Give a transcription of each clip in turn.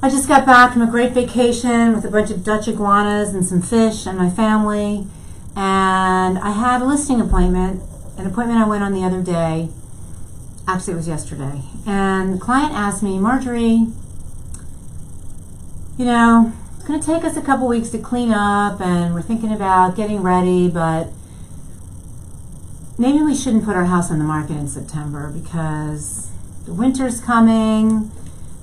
I just got back from a great vacation with a bunch of Dutch iguanas and some fish and my family, and I had a listing appointment, an appointment I went on the other day. Actually, it was yesterday. And the client asked me, Marjorie, it's going to take us a couple weeks to clean up, and we're thinking about getting ready, but maybe we shouldn't put our house on the market in September because the winter's coming.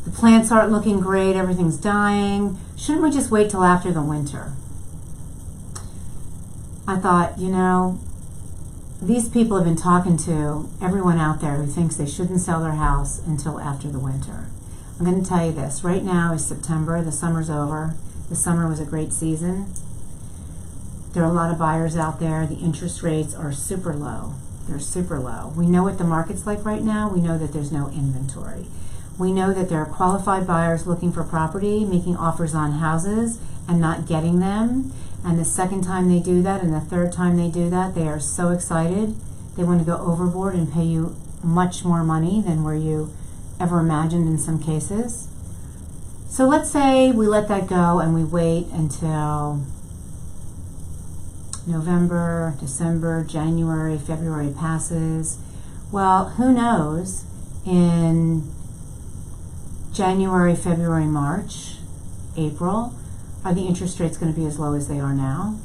The plants aren't looking great, everything's dying. Shouldn't we just wait till after the winter? I thought, these people have been talking to everyone out there who thinks they shouldn't sell their house until after the winter. I'm going to tell you this. Right now is September. The summer's over. The summer was a great season. There are a lot of buyers out there. The interest rates are super low. They're super low. We know what the market's like right now. We know that there's no inventory. We know that there are qualified buyers looking for property, making offers on houses and not getting them. And the second time they do that and the third time they do that, they are so excited. They want to go overboard and pay you much more money than where you ever imagined in some cases. So let's say we let that go and we wait until November, December, January, February passes. Well, who knows? In January, February, March, April, are the interest rates going to be as low as they are now?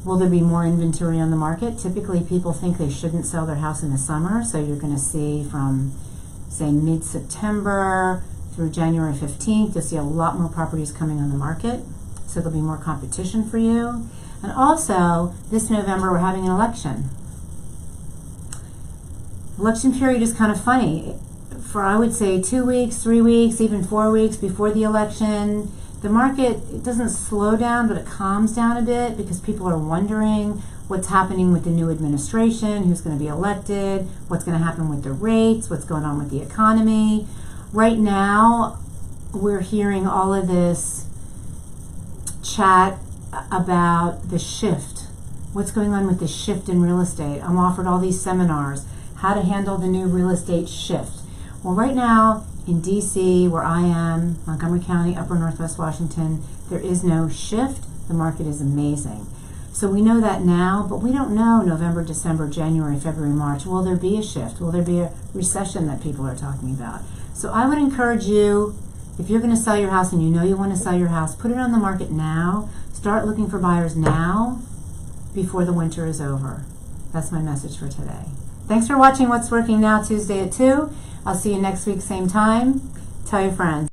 Will there be more inventory on the market? Typically, people think they shouldn't sell their house in the summer, so you're going to see from, say, mid-September through January 15th, you'll see a lot more properties coming on the market, so there'll be more competition for you. And also, this November, we're having an election. Election period is kind of funny. For, I would say, 2 weeks, 3 weeks, even 4 weeks before the election, the market, it doesn't slow down, but it calms down a bit because people are wondering what's happening with the new administration, who's going to be elected, what's going to happen with the rates, what's going on with the economy. Right now, we're hearing all of this chat about the shift. What's going on with the shift in real estate? I'm offered all these seminars, how to handle the new real estate shift. Well, right now in DC, where I am, Montgomery County, Upper Northwest Washington, there is no shift. The market is amazing. So we know that now, but we don't know November, December, January, February, March. Will there be a shift? Will there be a recession that people are talking about? So I would encourage you, if you're going to sell your house and you know you want to sell your house, put it on the market now. Start looking for buyers now before the winter is over. That's my message for today. Thanks for watching What's Working Now, Tuesday at 2. I'll see you next week, same time. Tell your friends.